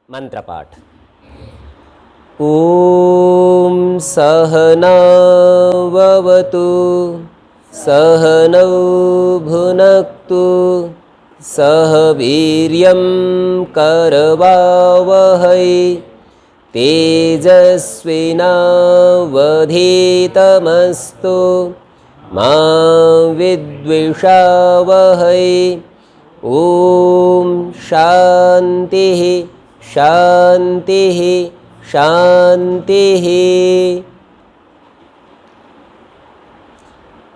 मंत्र पाठ। ॐ सहनाववतु सहनौ भुनक्तु सह वीर्यं करवावहै तेजस्विनावधीतमस्तु मा विद्विषावहै। ॐ शान्तिः शान्तिः शान्तिः।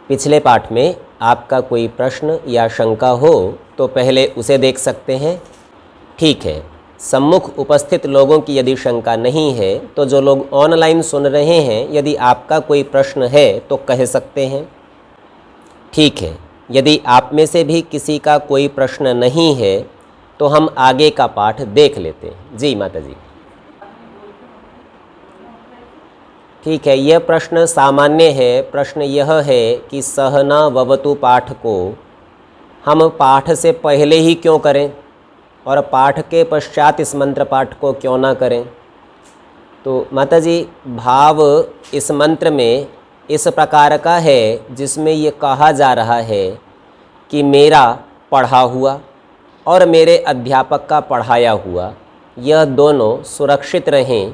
पिछले पाठ में आपका कोई प्रश्न या शंका हो तो पहले उसे देख सकते हैं। ठीक है, सम्मुख उपस्थित लोगों की यदि शंका नहीं है तो जो लोग ऑनलाइन सुन रहे हैं, यदि आपका कोई प्रश्न है तो कह सकते हैं। ठीक है, यदि आप में से भी किसी का कोई प्रश्न नहीं है तो हम आगे का पाठ देख लेते हैं। जी माता जी। ठीक है, यह प्रश्न सामान्य है। प्रश्न यह है कि सहना ववतु पाठ को हम पाठ से पहले ही क्यों करें और पाठ के पश्चात इस मंत्र पाठ को क्यों ना करें। तो माता जी, भाव इस मंत्र में इस प्रकार का है जिसमें ये कहा जा रहा है कि मेरा पढ़ा हुआ और मेरे अध्यापक का पढ़ाया हुआ, यह दोनों सुरक्षित रहें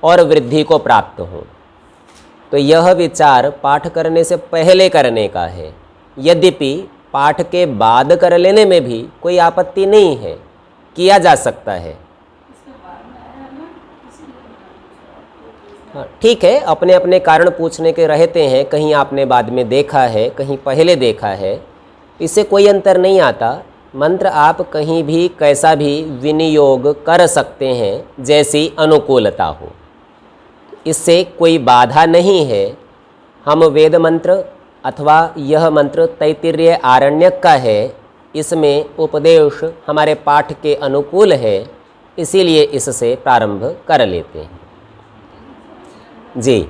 और वृद्धि को प्राप्त हों। तो यह विचार पाठ करने से पहले करने का है। यद्यपि पाठ के बाद कर लेने में भी कोई आपत्ति नहीं है, किया जा सकता है। ठीक है, अपने अपने कारण पूछने के रहते हैं। कहीं आपने बाद में देखा है, कहीं पहले देखा है, इससे कोई अंतर नहीं आता। मंत्र आप कहीं भी कैसा भी विनियोग कर सकते हैं, जैसी अनुकूलता हो, इससे कोई बाधा नहीं है। हम वेद मंत्र अथवा यह मंत्र तैत्तिरीय आरण्यक का है, इसमें उपदेश हमारे पाठ के अनुकूल है, इसीलिए इससे प्रारंभ कर लेते हैं। जी,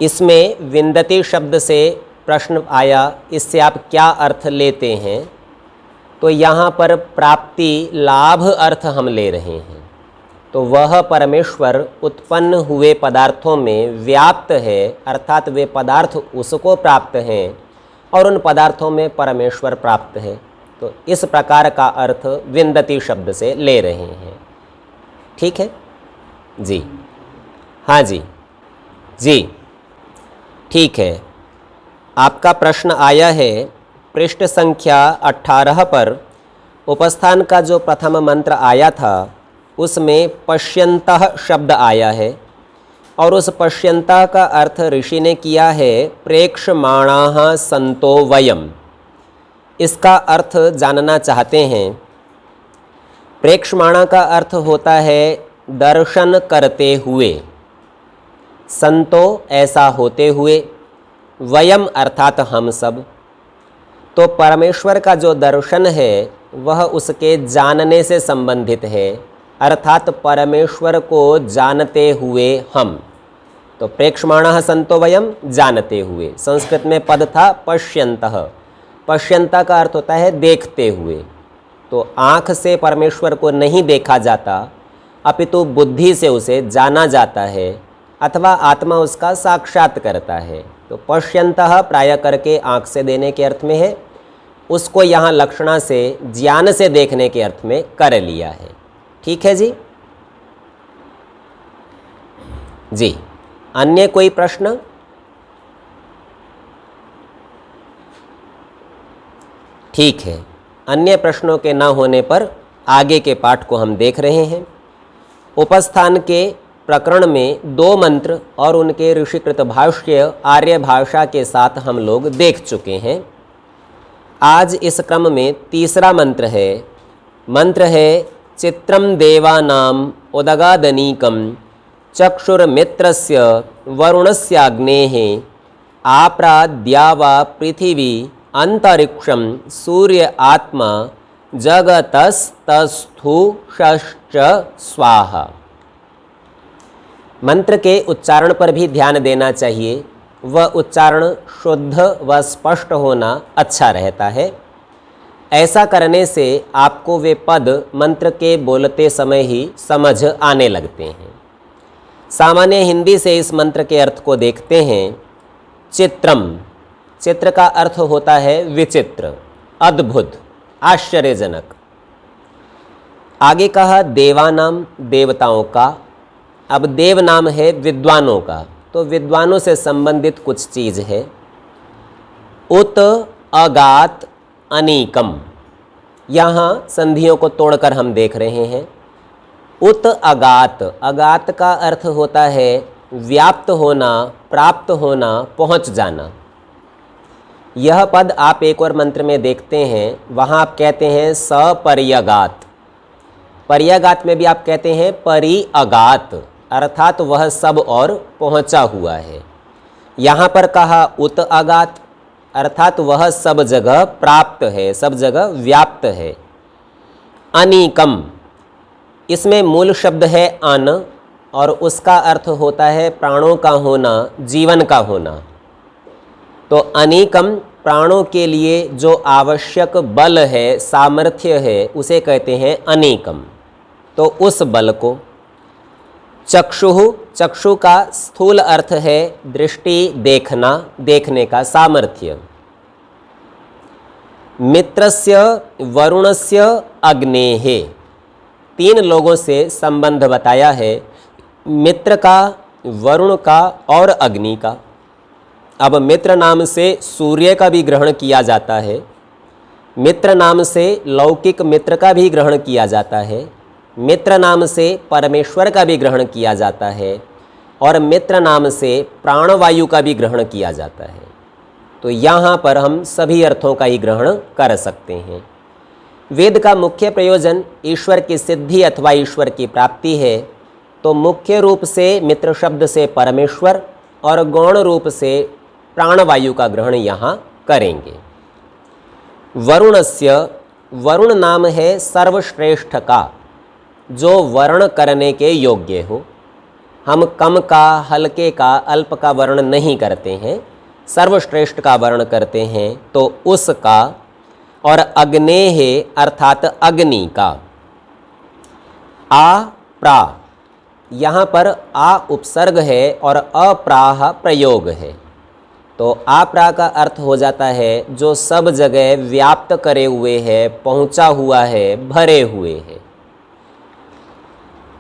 इसमें विन्दति शब्द से प्रश्न आया, इससे आप क्या अर्थ लेते हैं। तो यहाँ पर प्राप्ति लाभ अर्थ हम ले रहे हैं। तो वह परमेश्वर उत्पन्न हुए पदार्थों में व्याप्त है, अर्थात वे पदार्थ उसको प्राप्त हैं और उन पदार्थों में परमेश्वर प्राप्त है। तो इस प्रकार का अर्थ विन्दति शब्द से ले रहे हैं। ठीक है जी। हाँ जी जी, ठीक है। आपका प्रश्न आया है पृष्ठ संख्या 18 पर। उपस्थान का जो प्रथम मंत्र आया था उसमें पश्यन्तः शब्द आया है और उस पश्यन्तः का अर्थ ऋषि ने किया है प्रेक्षमाणाः संतो वयम्। इसका अर्थ जानना चाहते हैं। प्रेक्षमाणा का अर्थ होता है दर्शन करते हुए, संतो ऐसा होते हुए, वयम अर्थात हम सब। तो परमेश्वर का जो दर्शन है वह उसके जानने से संबंधित है, अर्थात परमेश्वर को जानते हुए हम। तो प्रेक्षमाणः संतो वयम, जानते हुए। संस्कृत में पद था पश्यन्तः। पश्यन्तः का अर्थ होता है देखते हुए। तो आँख से परमेश्वर को नहीं देखा जाता, अपितु बुद्धि से उसे जाना जाता है अथवा आत्मा उसका साक्षात करता है। तो पश्यन्तः प्राय करके आँख से देने के अर्थ में है, उसको यहाँ लक्षणा से ज्ञान से देखने के अर्थ में कर लिया है। ठीक है जी। जी, अन्य कोई प्रश्न? ठीक है, अन्य प्रश्नों के ना होने पर आगे के पाठ को हम देख रहे हैं। उपस्थान के प्रकरण में 2 मंत्र और उनके ऋषिकृत भाष्य आर्य भाषा के साथ हम लोग देख चुके हैं। आज इस क्रम में तीसरा मंत्र है। मंत्र है चित्रम देवानाम उदगादनीकम चक्षुर्मित्रस्य वरुणस्याग्नेः आप्राद्यावा पृथिवी अंतरिक्षम सूर्य आत्मा जगतस्तस्थुषश्च स्वाहा। मंत्र के उच्चारण पर भी ध्यान देना चाहिए। वह उच्चारण शुद्ध व स्पष्ट होना अच्छा रहता है। ऐसा करने से आपको वे पद मंत्र के बोलते समय ही समझ आने लगते हैं। सामान्य हिंदी से इस मंत्र के अर्थ को देखते हैं। चित्रम, चित्र का अर्थ होता है विचित्र, अद्भुत, आश्चर्यजनक। आगे कहा देवानाम, देवताओं का। अब देव नाम है विद्वानों का, तो विद्वानों से संबंधित कुछ चीज है। उत अगात अनीकम, यहाँ संधियों को तोड़कर हम देख रहे हैं। उत अगात, अगात का अर्थ होता है व्याप्त होना, प्राप्त होना, पहुँच जाना। यह पद आप एक और मंत्र में देखते हैं, वहाँ आप कहते हैं सपर्यगात। पर्यागात में भी आप कहते हैं परिअगात, अर्थात वह सब और पहुँचा हुआ है। यहाँ पर कहा उत अगात, अर्थात वह सब जगह प्राप्त है, सब जगह व्याप्त है। अनीकम, इसमें मूल शब्द है अन और उसका अर्थ होता है प्राणों का होना, जीवन का होना। तो अनीकम, प्राणों के लिए जो आवश्यक बल है, सामर्थ्य है, उसे कहते हैं अनीकम। तो उस बल को। चक्षुः, चक्षु का स्थूल अर्थ है दृष्टि, देखना, देखने का सामर्थ्य। मित्रस्य वरुणस्य अग्नेः, तीन लोगों से संबंध बताया है, मित्र का, वरुण का और अग्नि का। अब मित्र नाम से सूर्य का भी ग्रहण किया जाता है, मित्र नाम से लौकिक मित्र का भी ग्रहण किया जाता है, मित्र नाम से परमेश्वर का भी ग्रहण किया जाता है और मित्र नाम से प्राणवायु का भी ग्रहण किया जाता है। तो यहाँ पर हम सभी अर्थों का ही ग्रहण कर सकते हैं। वेद का मुख्य प्रयोजन ईश्वर की सिद्धि अथवा ईश्वर की प्राप्ति है, तो मुख्य रूप से मित्र शब्द से परमेश्वर और गौण रूप से प्राणवायु का ग्रहण यहाँ करेंगे। वरुणस्य, वरुण नाम है सर्वश्रेष्ठ का, जो वर्ण करने के योग्य हो। हम कम का, हल्के का, अल्प का वर्ण नहीं करते हैं, सर्वश्रेष्ठ का वर्ण करते हैं, तो उसका। और अग्नेः अर्थात अग्नि का। आ प्रा, यहाँ पर आ उपसर्ग है और अप्राह प्रयोग है, तो आप्रा का अर्थ हो जाता है जो सब जगह व्याप्त करे हुए है, पहुँचा हुआ है, भरे हुए है।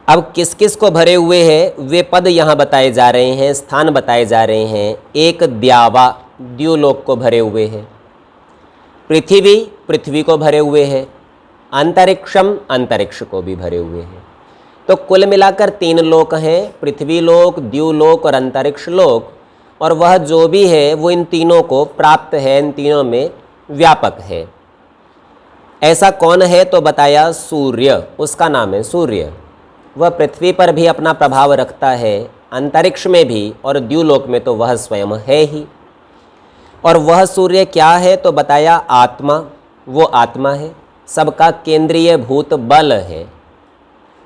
अब किस किस को भरे हुए हैं वे पद यहाँ बताए जा रहे हैं, स्थान बताए जा रहे हैं। एक द्यावा, द्युलोक को भरे हुए है। पृथ्वी, पृथ्वी को भरे हुए है। अंतरिक्षम, अंतरिक्ष को भी भरे हुए हैं। तो कुल मिलाकर तीन लोक हैं, पृथ्वी लोक, द्युलोक और अंतरिक्ष लोक। और वह जो भी है वो इन तीनों को प्राप्त है, इन तीनों में व्यापक है। ऐसा कौन है तो बताया सूर्य, उसका नाम है सूर्य। वह पृथ्वी पर भी अपना प्रभाव रखता है, अंतरिक्ष में भी और द्युलोक में तो वह स्वयं है ही। और वह सूर्य क्या है तो बताया आत्मा, वो आत्मा है, सबका केंद्रीय भूत बल है।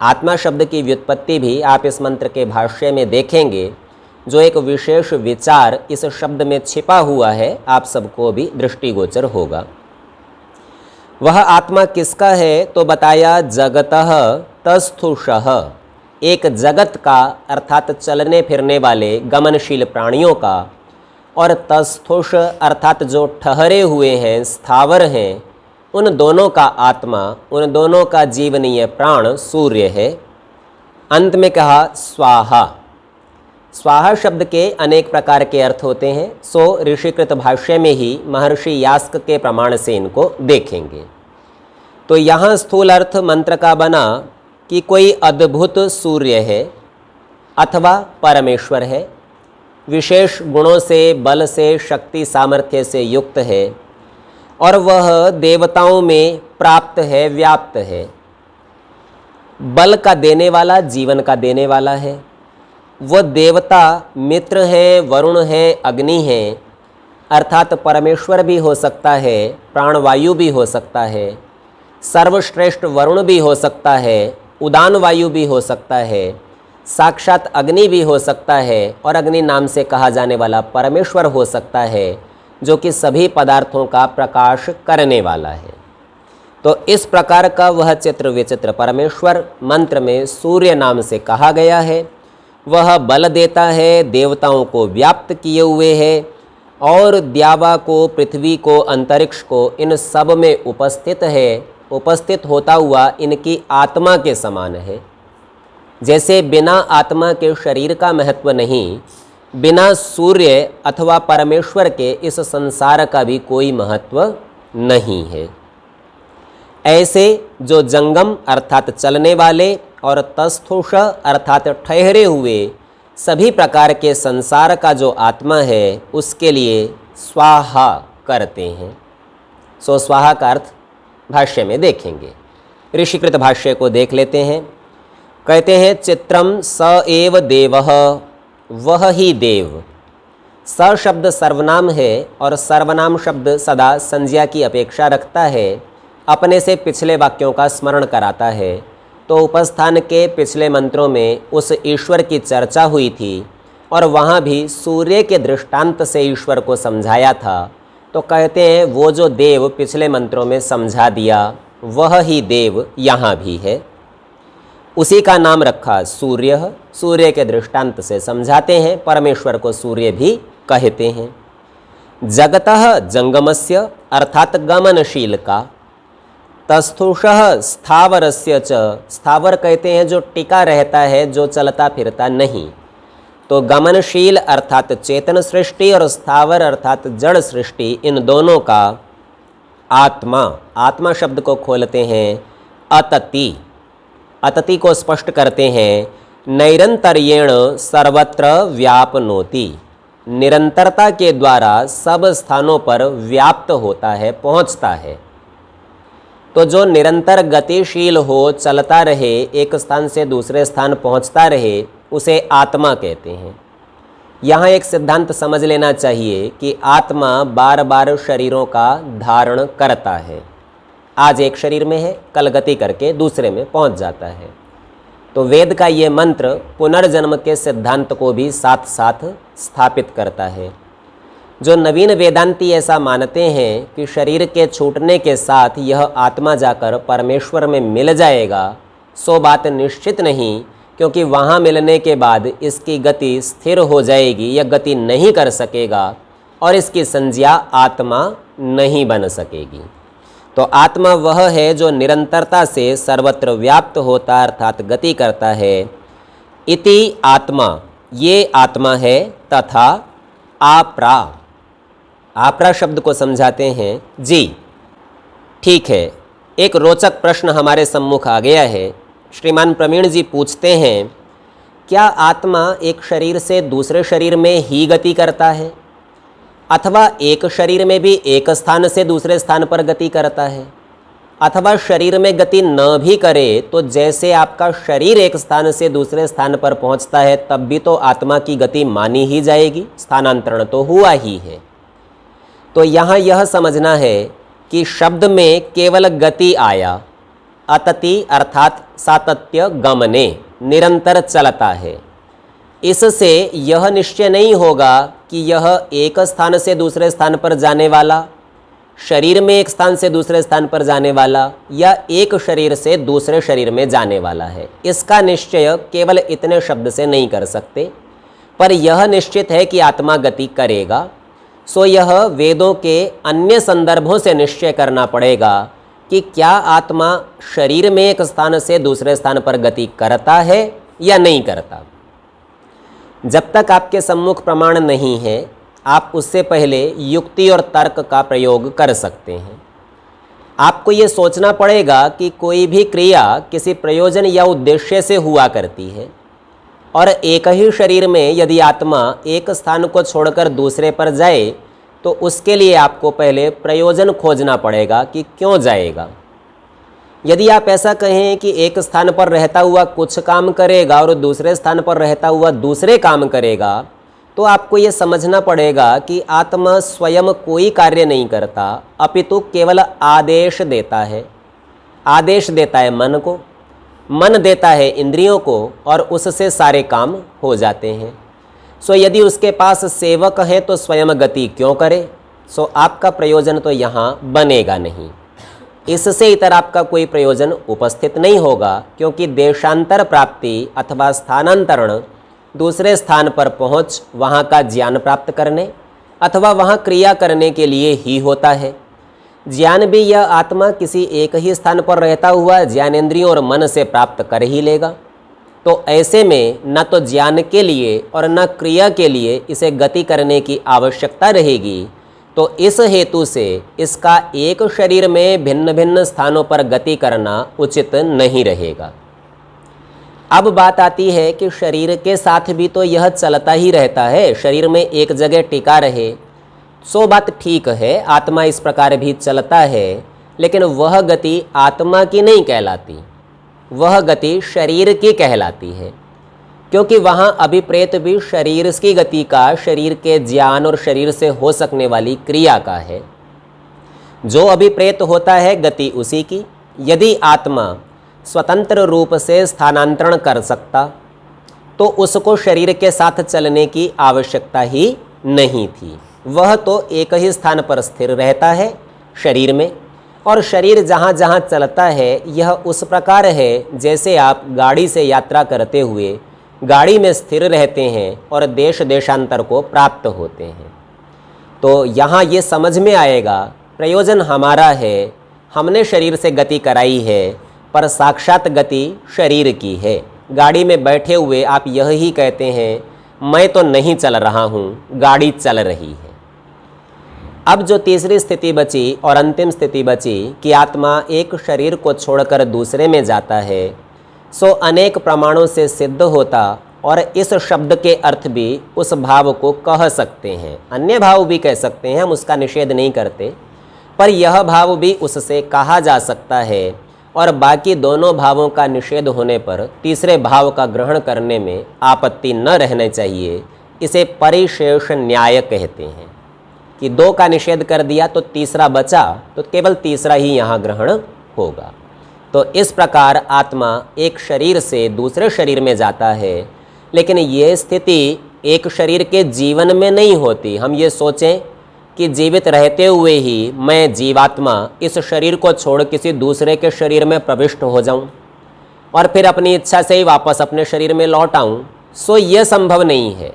आत्मा शब्द की व्युत्पत्ति भी आप इस मंत्र के भाष्य में देखेंगे, जो एक विशेष विचार इस शब्द में छिपा हुआ है, आप सबको भी दृष्टिगोचर होगा। वह आत्मा किसका है तो बताया जगतः तस्थुषः, एक जगत का अर्थात चलने फिरने वाले गमनशील प्राणियों का, और तस्थुष अर्थात जो ठहरे हुए हैं, स्थावर हैं, उन दोनों का आत्मा, उन दोनों का जीवनीय प्राण सूर्य है। अंत में कहा स्वाहा। स्वाहा शब्द के अनेक प्रकार के अर्थ होते हैं, सो ऋषिकृत भाष्य में ही महर्षि यास्क के प्रमाण से इनको देखेंगे। तो यहाँ स्थूल अर्थ मंत्र का बना कि कोई अद्भुत सूर्य है अथवा परमेश्वर है, विशेष गुणों से, बल से, शक्ति सामर्थ्य से युक्त है और वह देवताओं में प्राप्त है, व्याप्त है। बल का देने वाला, जीवन का देने वाला है। वह देवता मित्र है, वरुण है, अग्नि है, अर्थात परमेश्वर भी हो सकता है, प्राणवायु भी हो सकता है, सर्वश्रेष्ठ वरुण भी हो सकता है, उदान वायु भी हो सकता है, साक्षात अग्नि भी हो सकता है और अग्नि नाम से कहा जाने वाला परमेश्वर हो सकता है, जो कि सभी पदार्थों का प्रकाश करने वाला है। तो इस प्रकार का वह चित्र विचित्र परमेश्वर मंत्र में सूर्य नाम से कहा गया है। वह बल देता है, देवताओं को व्याप्त किए हुए है और द्यावा को, पृथ्वी को, अंतरिक्ष को, इन सब में उपस्थित है। उपस्थित होता हुआ इनकी आत्मा के समान है। जैसे बिना आत्मा के शरीर का महत्व नहीं, बिना सूर्य अथवा परमेश्वर के इस संसार का भी कोई महत्व नहीं है। ऐसे जो जंगम अर्थात चलने वाले और तस्थुष अर्थात ठहरे हुए सभी प्रकार के संसार का जो आत्मा है उसके लिए स्वाहा करते हैं। सो स्वाहा का अर्थ भाष्य में देखेंगे। ऋषिकृत भाष्य को देख लेते हैं। कहते हैं चित्रम स एव देवः, वह ही देव। स शब्द सर्वनाम है और सर्वनाम शब्द सदा संज्ञा की अपेक्षा रखता है, अपने से पिछले वाक्यों का स्मरण कराता है। तो उपस्थान के पिछले मंत्रों में उस ईश्वर की चर्चा हुई थी और वहाँ भी सूर्य के दृष्टांत से ईश्वर को समझाया था। तो कहते हैं वो जो देव पिछले मंत्रों में समझा दिया वह ही देव यहाँ भी है। उसी का नाम रखा सूर्य। सूर्य के दृष्टांत से समझाते हैं, परमेश्वर को सूर्य भी कहते हैं। जगतः जंगमस्य अर्थात गमनशील का, तस्थुषः स्थावरस्य च, स्थावर कहते हैं जो टिका रहता है, जो चलता फिरता नहीं। तो गमनशील अर्थात चेतन सृष्टि और स्थावर अर्थात जड़ सृष्टि, इन दोनों का आत्मा, आत्मा शब्द को खोलते हैं अतति। अतति को स्पष्ट करते हैं नैरंतर्येण सर्वत्र व्यापनोति, निरंतरता के द्वारा सब स्थानों पर व्याप्त होता है, पहुंचता है। तो जो निरंतर गतिशील हो, चलता रहे, एक स्थान से दूसरे स्थान पहुंचता रहे, उसे आत्मा कहते हैं। यहाँ एक सिद्धांत समझ लेना चाहिए कि आत्मा बार बार शरीरों का धारण करता है। आज एक शरीर में है, कल गति करके दूसरे में पहुंच जाता है। तो वेद का ये मंत्र पुनर्जन्म के सिद्धांत को भी साथ साथ स्थापित करता है। जो नवीन वेदांती ऐसा मानते हैं कि शरीर के छूटने के साथ यह आत्मा जाकर परमेश्वर में मिल जाएगा, सो बात निश्चित नहीं, क्योंकि वहाँ मिलने के बाद इसकी गति स्थिर हो जाएगी, यह गति नहीं कर सकेगा और इसकी संज्ञा आत्मा नहीं बन सकेगी। तो आत्मा वह है जो निरंतरता से सर्वत्र व्याप्त होता अर्थात गति करता है। इति आत्मा, ये आत्मा है। तथा आपरा, आपरा शब्द को समझाते हैं जी। ठीक है, एक रोचक प्रश्न हमारे सम्मुख आ गया है। श्रीमान प्रवीण जी पूछते हैं, क्या आत्मा एक शरीर से दूसरे शरीर में ही गति करता है अथवा एक शरीर में भी एक स्थान से दूसरे स्थान पर गति करता है, अथवा शरीर में गति न भी करे तो जैसे आपका शरीर एक स्थान से दूसरे स्थान पर पहुंचता है तब भी तो आत्मा की गति मानी ही जाएगी, स्थानांतरण तो हुआ ही है। तो यहाँ यह समझना है कि शब्द में केवल गति आया, अतति अर्थात सातत्य गमने, निरंतर चलता है। इससे यह निश्चय नहीं होगा कि यह एक स्थान से दूसरे स्थान पर जाने वाला, शरीर में एक स्थान से दूसरे स्थान पर जाने वाला, या एक शरीर से दूसरे शरीर में जाने वाला है। इसका निश्चय केवल इतने शब्द से नहीं कर सकते, पर यह निश्चित है कि आत्मा गति करेगा। सो यह वेदों के अन्य संदर्भों से निश्चय करना पड़ेगा कि क्या आत्मा शरीर में एक स्थान से दूसरे स्थान पर गति करता है या नहीं करता। जब तक आपके सम्मुख प्रमाण नहीं है, आप उससे पहले युक्ति और तर्क का प्रयोग कर सकते हैं। आपको ये सोचना पड़ेगा कि कोई भी क्रिया किसी प्रयोजन या उद्देश्य से हुआ करती है, और एक ही शरीर में यदि आत्मा एक स्थान को छोड़कर दूसरे पर जाए तो उसके लिए आपको पहले प्रयोजन खोजना पड़ेगा कि क्यों जाएगा। यदि आप ऐसा कहें कि एक स्थान पर रहता हुआ कुछ काम करेगा और दूसरे स्थान पर रहता हुआ दूसरे काम करेगा, तो आपको ये समझना पड़ेगा कि आत्मा स्वयं कोई कार्य नहीं करता, अपितु केवल आदेश देता है। आदेश देता है मन को, मन देता है इंद्रियों को, और उससे सारे काम हो जाते हैं। सो यदि उसके पास सेवक है तो स्वयं गति क्यों करे। सो आपका प्रयोजन तो यहाँ बनेगा नहीं। इससे इतर आपका कोई प्रयोजन उपस्थित नहीं होगा, क्योंकि देशांतर प्राप्ति अथवा स्थानांतरण दूसरे स्थान पर पहुंच वहाँ का ज्ञान प्राप्त करने अथवा वहाँ क्रिया करने के लिए ही होता है। ज्ञान भी यह आत्मा किसी एक ही स्थान पर रहता हुआ ज्ञानेंद्रियों और मन से प्राप्त कर ही लेगा। तो ऐसे में न तो ज्ञान के लिए और न क्रिया के लिए इसे गति करने की आवश्यकता रहेगी। तो इस हेतु से इसका एक शरीर में भिन्न भिन्न स्थानों पर गति करना उचित नहीं रहेगा। अब बात आती है कि शरीर के साथ भी तो यह चलता ही रहता है, शरीर में एक जगह टिका रहे, सो बात ठीक है, आत्मा इस प्रकार भी चलता है, लेकिन वह गति आत्मा की नहीं कहलाती, वह गति शरीर की कहलाती है। क्योंकि वहाँ अभिप्रेत भी शरीर की गति का, शरीर के ज्ञान और शरीर से हो सकने वाली क्रिया का है। जो अभिप्रेत होता है गति उसी की। यदि आत्मा स्वतंत्र रूप से स्थानांतरण कर सकता तो उसको शरीर के साथ चलने की आवश्यकता ही नहीं थी। वह तो एक ही स्थान पर स्थिर रहता है शरीर में, और शरीर जहाँ जहाँ चलता है यह उस प्रकार है जैसे आप गाड़ी से यात्रा करते हुए गाड़ी में स्थिर रहते हैं और देश देशांतर को प्राप्त होते हैं। तो यहाँ ये समझ में आएगा, प्रयोजन हमारा है, हमने शरीर से गति कराई है, पर साक्षात गति शरीर की है। गाड़ी में बैठे हुए आप यह ही कहते हैं, मैं तो नहीं चल रहा हूँ, गाड़ी चल रही है। अब जो तीसरी स्थिति बची और अंतिम स्थिति बची कि आत्मा एक शरीर को छोड़कर दूसरे में जाता है, सो अनेक प्रमाणों से सिद्ध होता और इस शब्द के अर्थ भी उस भाव को कह सकते हैं। अन्य भाव भी कह सकते हैं, हम उसका निषेध नहीं करते, पर यह भाव भी उससे कहा जा सकता है। और बाकी दोनों भावों का निषेध होने पर तीसरे भाव का ग्रहण करने में आपत्ति न रहना चाहिए। इसे परिशेष न्याय कहते हैं कि दो का निषेध कर दिया तो तीसरा बचा, तो केवल तीसरा ही यहाँ ग्रहण होगा। तो इस प्रकार आत्मा एक शरीर से दूसरे शरीर में जाता है, लेकिन ये स्थिति एक शरीर के जीवन में नहीं होती। हम ये सोचें कि जीवित रहते हुए ही मैं जीवात्मा इस शरीर को छोड़ किसी दूसरे के शरीर में प्रविष्ट हो जाऊं और फिर अपनी इच्छा से ही वापस अपने शरीर में लौट आऊं, सो यह संभव नहीं है।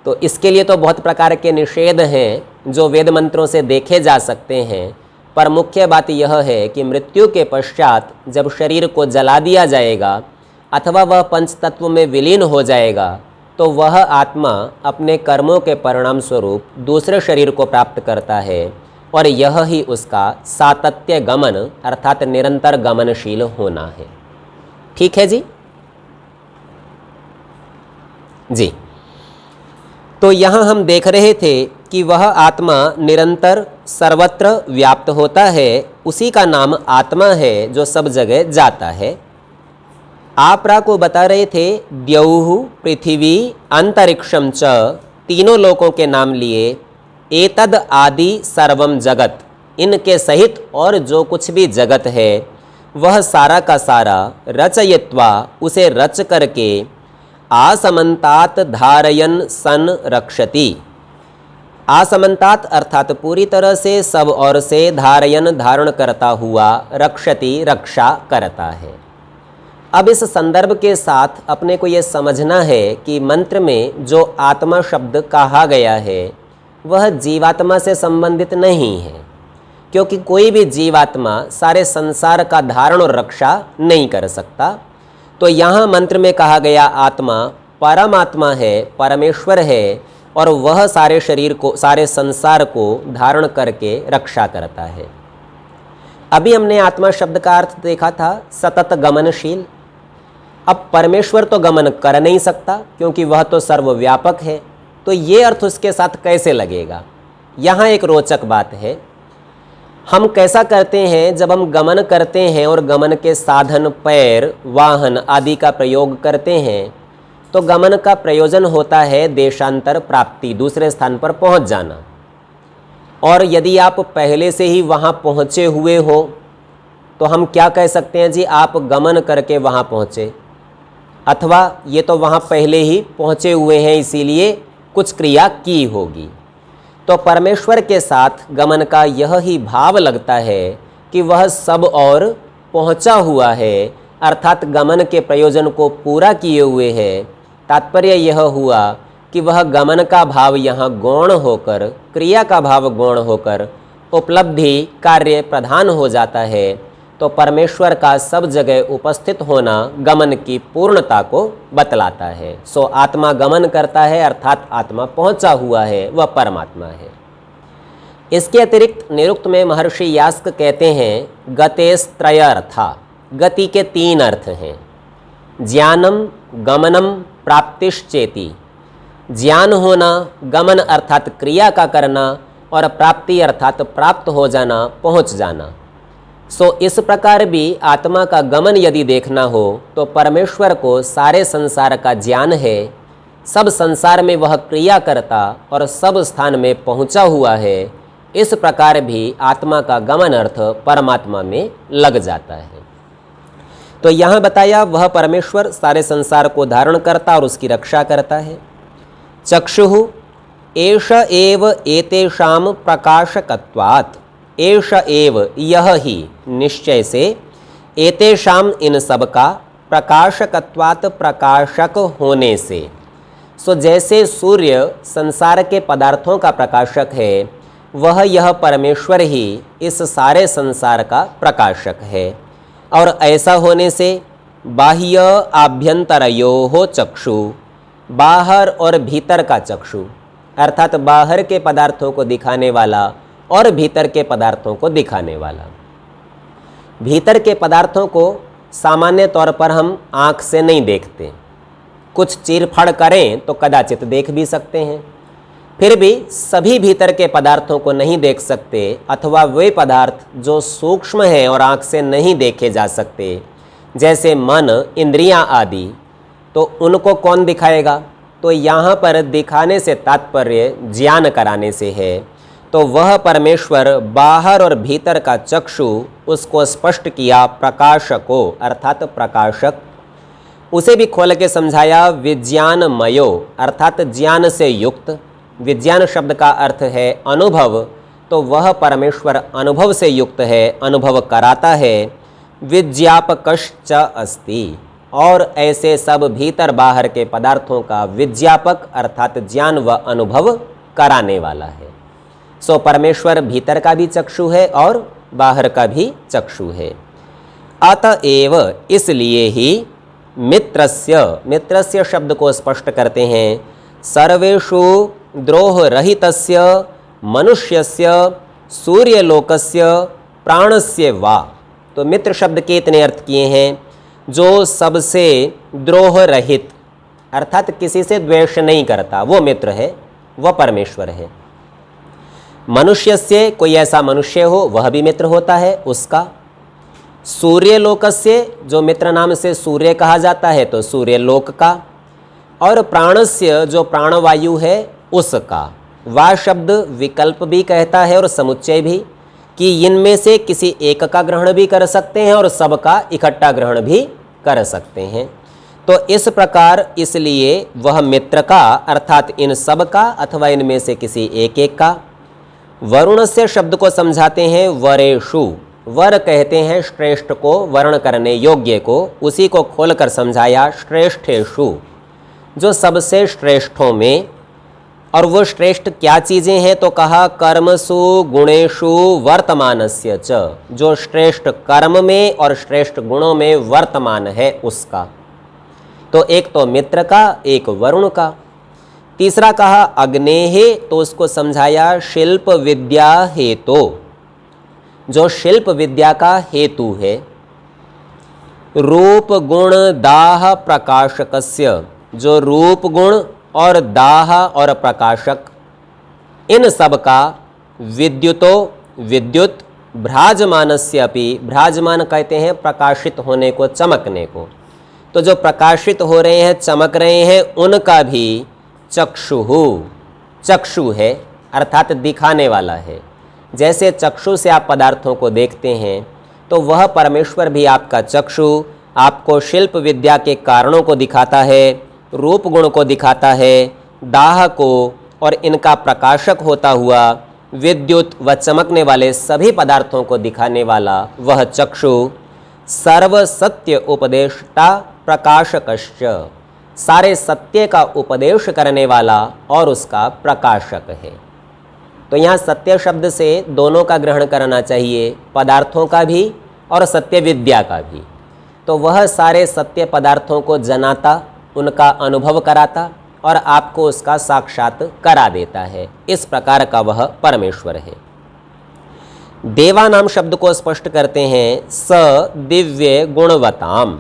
तो इसके लिए तो बहुत प्रकार के निषेध हैं जो वेद मंत्रों से देखे जा सकते हैं, पर मुख्य बात यह है कि मृत्यु के पश्चात जब शरीर को जला दिया जाएगा अथवा वह पंचतत्व में विलीन हो जाएगा, तो वह आत्मा अपने कर्मों के परिणाम स्वरूप दूसरे शरीर को प्राप्त करता है, और यह ही उसका सातत्य गमन अर्थात निरंतर गमनशील होना है। ठीक है जी जी। तो यहाँ हम देख रहे थे कि वह आत्मा निरंतर सर्वत्र व्याप्त होता है, उसी का नाम आत्मा है जो सब जगह जाता है। आपरा को बता रहे थे द्यौः पृथ्वी अंतरिक्षम च, तीनों लोकों के नाम लिए, एतद आदि सर्वम जगत, इनके सहित और जो कुछ भी जगत है वह सारा का सारा रचयित्वा, उसे रच करके, आसमंतात धारयन सन रक्षति, आसमंतात अर्थात पूरी तरह से सब ओर से, धारयन धारण करता हुआ, रक्षति रक्षा करता है। अब इस संदर्भ के साथ अपने को ये समझना है कि मंत्र में जो आत्मा शब्द कहा गया है वह जीवात्मा से संबंधित नहीं है, क्योंकि कोई भी जीवात्मा सारे संसार का धारण और रक्षा नहीं कर सकता। तो यहाँ मंत्र में कहा गया आत्मा परमात्मा है, परमेश्वर है, और वह सारे शरीर को, सारे संसार को धारण करके रक्षा करता है। अभी हमने आत्मा शब्द का अर्थ देखा था सतत गमनशील। अब परमेश्वर तो गमन कर नहीं सकता क्योंकि वह तो सर्वव्यापक है, तो ये अर्थ उसके साथ कैसे लगेगा? यहाँ एक रोचक बात है। हम कैसा करते हैं, जब हम गमन करते हैं और गमन के साधन पैर, वाहन आदि का प्रयोग करते हैं, तो गमन का प्रयोजन होता है देशांतर प्राप्ति, दूसरे स्थान पर पहुंच जाना। और यदि आप पहले से ही वहां पहुंचे हुए हो तो हम क्या कह सकते हैं जी, आप गमन करके वहां पहुंचे, अथवा ये तो वहां पहले ही पहुंचे हुए हैं इसीलिए कुछ क्रिया की होगी। तो परमेश्वर के साथ गमन का यह ही भाव लगता है कि वह सब और पहुंचा हुआ है, अर्थात गमन के प्रयोजन को पूरा किए हुए है। तात्पर्य यह हुआ कि वह गमन का भाव यहाँ गौण होकर, क्रिया का भाव गौण होकर उपलब्धि कार्य प्रधान हो जाता है। तो परमेश्वर का सब जगह उपस्थित होना गमन की पूर्णता को बतलाता है। सो आत्मा गमन करता है, अर्थात आत्मा पहुंचा हुआ है, वह परमात्मा है। इसके अतिरिक्त निरुक्त में महर्षि यास्क कहते हैं गतेस्त्रय अर्था, गति के 3 अर्थ हैं। ज्ञानम, गमनम, प्राप्तिश्चेति। ज्ञान होना, गमन अर्थात क्रिया का करना, और प्राप्ति अर्थात प्राप्त हो जाना, पहुंच जाना। सो इस प्रकार भी आत्मा का गमन यदि देखना हो तो परमेश्वर को सारे संसार का ज्ञान है, सब संसार में वह क्रिया करता और सब स्थान में पहुंचा हुआ है। इस प्रकार भी आत्मा का गमन अर्थ परमात्मा में लग जाता है। तो यहाँ बताया वह परमेश्वर सारे संसार को धारण करता और उसकी रक्षा करता है। चक्षुः एष एव एतेषां प्रकाशकत्वात्, एष एव यह ही निश्चय से, एतेषां इन सब का, प्रकाशकत्वात् प्रकाशक होने से। सो जैसे सूर्य संसार के पदार्थों का प्रकाशक है, वह यह परमेश्वर ही इस सारे संसार का प्रकाशक है। और ऐसा होने से बाह्य आभ्यंतरयोः चक्षु, बाहर और भीतर का चक्षु, अर्थात बाहर के पदार्थों को दिखाने वाला और भीतर के पदार्थों को दिखाने वाला। भीतर के पदार्थों को सामान्य तौर पर हम आँख से नहीं देखते, कुछ चीरफाड़ करें तो कदाचित देख भी सकते हैं, फिर भी सभी भीतर के पदार्थों को नहीं देख सकते, अथवा वे पदार्थ जो सूक्ष्म हैं और आँख से नहीं देखे जा सकते, जैसे मन, इंद्रियां आदि, तो उनको कौन दिखाएगा? तो यहाँ पर दिखाने से तात्पर्य ज्ञान कराने से है। तो वह परमेश्वर बाहर और भीतर का चक्षु उसको स्पष्ट किया प्रकाशको, अर्थात प्रकाशक। उसे भी खोल के समझाया विज्ञानमयो, अर्थात ज्ञान से युक्त। विज्ञान शब्द का अर्थ है अनुभव, तो वह परमेश्वर अनुभव से युक्त है, अनुभव कराता है। विज्ञापकश्च अस्ति, और ऐसे सब भीतर बाहर के पदार्थों का विज्ञापक अर्थात ज्ञान व अनुभव कराने वाला है। सो परमेश्वर भीतर का भी चक्षु है और बाहर का भी चक्षु है। अतएव इसलिए ही मित्रस्य, मित्रस्य शब्द को स्पष्ट करते हैं, सर्वेषु द्रोह रहितस्य मनुष्यस्य सूर्यलोकस्य प्राणस्य वा। तो मित्र शब्द के इतने अर्थ किए हैं, जो सबसे द्रोह रहित, अर्थात किसी से द्वेष नहीं करता, वो मित्र है, वह परमेश्वर है। मनुष्य से, कोई ऐसा मनुष्य हो वह भी मित्र होता है उसका। सूर्यलोकस्य, जो मित्र नाम से सूर्य कहा जाता है तो सूर्यलोक का। और प्राणस्य, जो प्राणवायु है उसका। वा शब्द विकल्प भी कहता है और समुच्चय भी, कि इनमें से किसी एक का ग्रहण भी कर सकते हैं और सबका इकट्ठा ग्रहण भी कर सकते हैं। तो इस प्रकार इसलिए वह मित्र का, अर्थात इन सब का अथवा इनमें से किसी एक एक का। वरुण से शब्द को समझाते हैं वरेषु। वर कहते हैं श्रेष्ठ को, वर्ण करने योग्य को, उसी को खोलकर समझाया श्रेष्ठेषु, जो सबसे श्रेष्ठों में। और वो श्रेष्ठ क्या चीज़ें हैं? तो कहा कर्मसु गुणेषु वर्तमानस्य च, जो श्रेष्ठ कर्म में और श्रेष्ठ गुणों में वर्तमान है उसका। तो एक तो मित्र का, एक वरुण का। तीसरा कहा अग्नेः, तो उसको समझाया शिल्प विद्या हेतु, जो शिल्प विद्या का हेतु है। रूप गुण दाह प्रकाशकस्य, जो रूप गुण और दाह और प्रकाशक, इन सब का विद्युतो, विद्युत, भ्राजमानस्य अपि, भ्राजमान कहते हैं प्रकाशित होने को, चमकने को। तो जो प्रकाशित हो रहे हैं, चमक रहे हैं, उनका भी चक्षुहु, चक्षु है, अर्थात दिखाने वाला है। जैसे चक्षु से आप पदार्थों को देखते हैं, तो वह परमेश्वर भी आपका चक्षु आपको शिल्प विद्या के कारणों को दिखाता है, रूप गुण को दिखाता है, दाह को, और इनका प्रकाशक होता हुआ विद्युत व चमकने वाले सभी पदार्थों को दिखाने वाला वह चक्षु सर्वसत्य उपदेष्टा प्रकाशकश्च, सारे सत्य का उपदेश करने वाला और उसका प्रकाशक है। तो यहाँ सत्य शब्द से दोनों का ग्रहण करना चाहिए, पदार्थों का भी और सत्य विद्या का भी। तो वह सारे सत्य पदार्थों को जनाता, उनका अनुभव कराता और आपको उसका साक्षात करा देता है, इस प्रकार का वह परमेश्वर है। देवानाम शब्द को स्पष्ट करते हैं स दिव्य गुणवताम,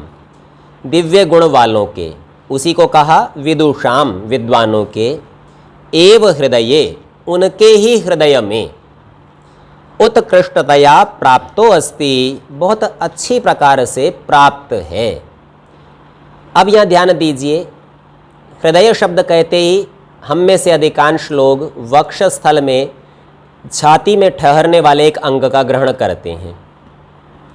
दिव्य गुण वालों के, उसी को कहा विदुषाम विद्वानों के, एव हृदये उनके ही हृदय में, उत्कृष्टतया प्राप्तो अस्ति बहुत अच्छी प्रकार से प्राप्त है। अब यहाँ ध्यान दीजिए, हृदय शब्द कहते ही हम में से अधिकांश लोग वक्ष स्थल में छाती में ठहरने वाले एक अंग का ग्रहण करते हैं।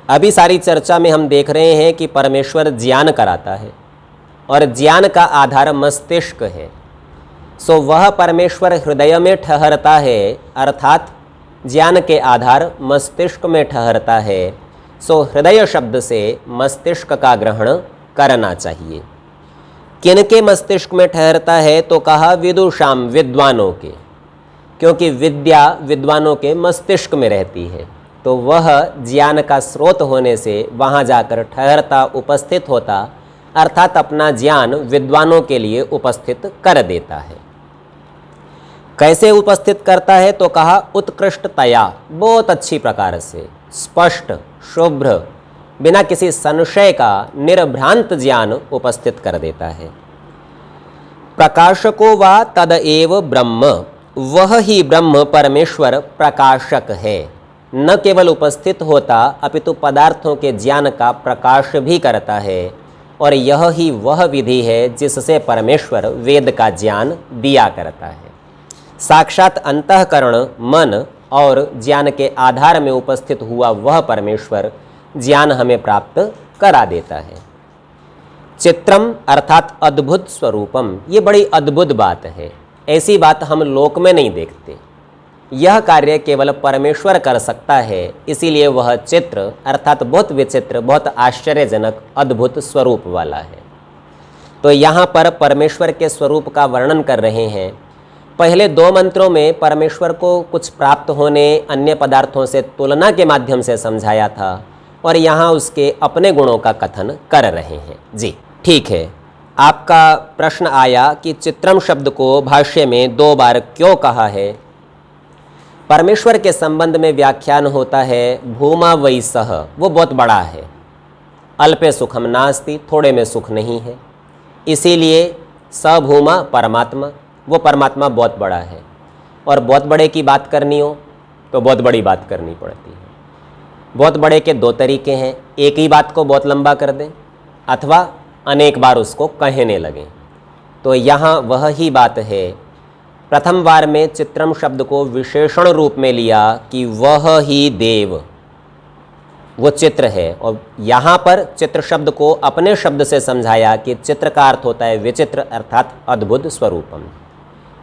अभी सारी चर्चा में हम देख रहे हैं कि परमेश्वर ज्ञान कराता है और ज्ञान का आधार मस्तिष्क है। सो वह परमेश्वर हृदय में ठहरता है, अर्थात ज्ञान के आधार मस्तिष्क में ठहरता है। सो हृदय शब्द से मस्तिष्क का ग्रहण करना चाहिए। किनके मस्तिष्क में ठहरता है? तो कहा विदुषाम विद्वानों के, क्योंकि विद्या विद्वानों के मस्तिष्क में रहती है, तो वह ज्ञान का स्रोत होने से वहाँ जाकर ठहरता, उपस्थित होता, अर्थात अपना ज्ञान विद्वानों के लिए उपस्थित कर देता है। कैसे उपस्थित करता है? तो कहा उत्कृष्टतया, बहुत अच्छी प्रकार से, स्पष्ट, शुभ्र, बिना किसी संशय का निर्भ्रांत ज्ञान उपस्थित कर देता है। प्रकाशको वा तदएव ब्रह्म, वह ही ब्रह्म परमेश्वर प्रकाशक है। न केवल उपस्थित होता अपितु पदार्थों के ज्ञान का प्रकाश भी करता है, और यह ही वह विधि है जिससे परमेश्वर वेद का ज्ञान दिया करता है। साक्षात अंतःकरण, मन और ज्ञान के आधार में उपस्थित हुआ वह परमेश्वर ज्ञान हमें प्राप्त करा देता है। चित्रम अर्थात अद्भुत स्वरूपम, ये बड़ी अद्भुत बात है। ऐसी बात हम लोक में नहीं देखते। यह कार्य केवल परमेश्वर कर सकता है, इसीलिए वह चित्र अर्थात बहुत विचित्र, बहुत आश्चर्यजनक, अद्भुत स्वरूप वाला है। तो यहाँ पर परमेश्वर के स्वरूप का वर्णन कर रहे हैं। पहले दो मंत्रों में परमेश्वर को कुछ प्राप्त होने अन्य पदार्थों से तुलना के माध्यम से समझाया था, और यहाँ उसके अपने गुणों का कथन कर रहे हैं। जी ठीक है। आपका प्रश्न आया कि चित्रम शब्द को भाष्य में 2 बार क्यों कहा है। परमेश्वर के संबंध में व्याख्यान होता है भूमा वै सह, वो बहुत बड़ा है, अल्पे सुखम नास्ति, थोड़े में सुख नहीं है, इसीलिए स भूमा परमात्मा, वो परमात्मा बहुत बड़ा है। और बहुत बड़े की बात करनी हो तो बहुत बड़ी बात करनी पड़ती है। बहुत बड़े के 2 तरीके हैं, एक ही बात को बहुत लंबा कर दें अथवा अनेक बार उसको कहने लगें। तो यहाँ वह ही बात है। प्रथम बार में चित्रम शब्द को विशेषण रूप में लिया कि वह ही देव, वो चित्र है, और यहाँ पर चित्र शब्द को अपने शब्द से समझाया कि चित्र का अर्थ होता है विचित्र अर्थात अद्भुत स्वरूपम।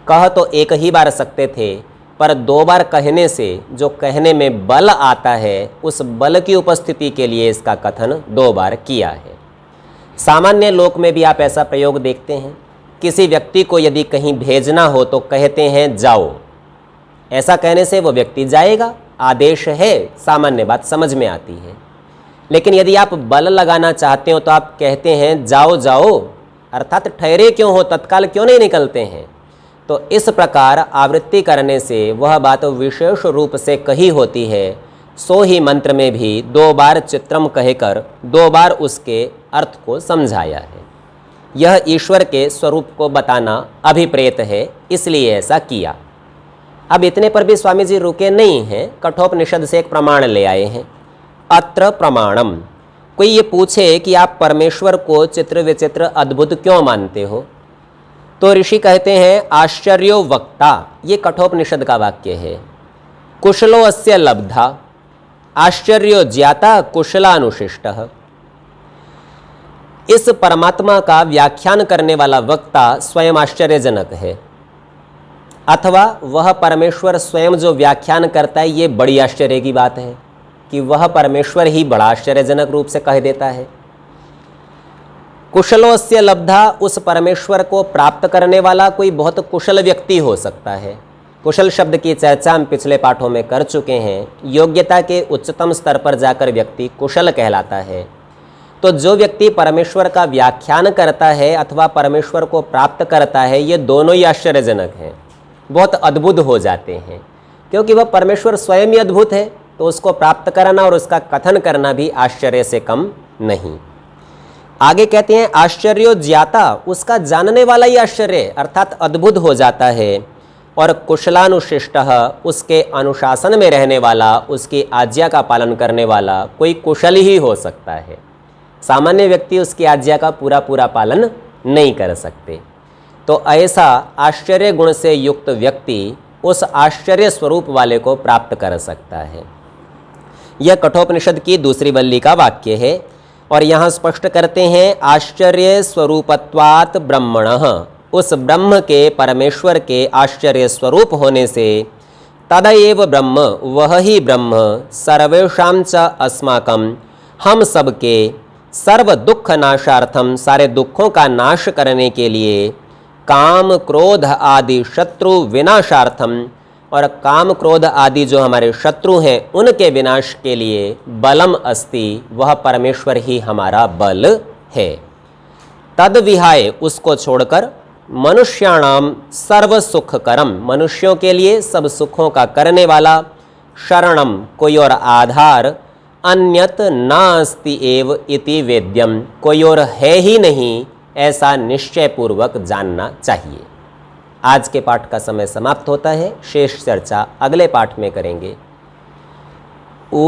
कह तो एक ही बार सकते थे, पर 2 बार कहने से जो कहने में बल आता है, उस बल की उपस्थिति के लिए इसका कथन 2 बार किया है। सामान्य लोक में भी आप ऐसा प्रयोग देखते हैं। किसी व्यक्ति को यदि कहीं भेजना हो तो कहते हैं जाओ, ऐसा कहने से वो व्यक्ति जाएगा, आदेश है, सामान्य बात समझ में आती है। लेकिन यदि आप बल लगाना चाहते हो तो आप कहते हैं जाओ जाओ, अर्थात ठहरे क्यों हो, तत्काल क्यों नहीं निकलते हैं। तो इस प्रकार आवृत्ति करने से वह बात विशेष रूप से कही होती है। सो ही मंत्र में भी 2 बार चित्रम कहकर 2 बार उसके अर्थ को समझाया है। यह ईश्वर के स्वरूप को बताना अभिप्रेत है, इसलिए ऐसा किया। अब इतने पर भी स्वामी जी रुके नहीं हैं, कठोपनिषद से एक प्रमाण ले आए हैं। अत्र प्रमाणम, कोई ये पूछे कि आप परमेश्वर को चित्र विचित्र अद्भुत क्यों मानते हो, तो ऋषि कहते हैं आश्चर्यो वक्ता, ये कठोपनिषद का वाक्य है। कुशलो अस्य लब्धा, आश्चर्यो ज्ञाता कुशलानुशिष्टः। इस परमात्मा का व्याख्यान करने वाला वक्ता स्वयं आश्चर्यजनक है। अथवा वह परमेश्वर स्वयं जो व्याख्यान करता है, ये बड़ी आश्चर्य की बात है कि वह परमेश्वर ही बड़ा आश्चर्यजनक रूप से कह देता है। कुशलोस्य लब्धा, उस परमेश्वर को प्राप्त करने वाला कोई बहुत कुशल व्यक्ति हो सकता है। कुशल शब्द की चर्चा हम पिछले पाठों में कर चुके हैं। योग्यता के उच्चतम स्तर पर जाकर व्यक्ति कुशल कहलाता है। तो जो व्यक्ति परमेश्वर का व्याख्यान करता है अथवा परमेश्वर को प्राप्त करता है, ये दोनों ही आश्चर्यजनक हैं, बहुत अद्भुत हो जाते हैं, क्योंकि वह परमेश्वर स्वयं ही अद्भुत है। तो उसको प्राप्त करना और उसका कथन करना भी आश्चर्य से कम नहीं। आगे कहते हैं आश्चर्यो ज्ञाता, उसका जानने वाला ही आश्चर्य अर्थात अद्भुत हो जाता है। और कुशलानुशिष्टः, उसके अनुशासन में रहने वाला, उसकी आज्ञा का पालन करने वाला कोई कुशल ही हो सकता है। सामान्य व्यक्ति उसकी आज्ञा का पूरा पूरा पालन नहीं कर सकते। तो ऐसा आश्चर्य गुण से युक्त व्यक्ति उस आश्चर्य स्वरूप वाले को प्राप्त कर सकता है। यह कठोपनिषद की दूसरी वल्ली का वाक्य है और यहाँ स्पष्ट करते हैं आश्चर्य स्वरूपत्वात् ब्रह्मणः, उस ब्रह्म के, परमेश्वर के आश्चर्य स्वरूप होने से तदैव ब्रह्म, वह ही ब्रह्म, सर्वेषां च अस्माकं, हम सबके, सर्व दुख नाशार्थम, सारे दुखों का नाश करने के लिए, काम क्रोध आदि शत्रु विनाशार्थम, और काम क्रोध आदि जो हमारे शत्रु हैं उनके विनाश के लिए बलम अस्ति, वह परमेश्वर ही हमारा बल है। तद विहाय, उसको छोड़कर, मनुष्याणाम सर्व सुखकरम, मनुष्यों के लिए सब सुखों का करने वाला, शरणम, कोई और आधार, अन्यत नास्ति एव इति वेद्यम, कोई और है ही नहीं, ऐसा निश्चय पूर्वक जानना चाहिए। आज के पाठ का समय समाप्त होता है, शेष चर्चा अगले पाठ में करेंगे। ओ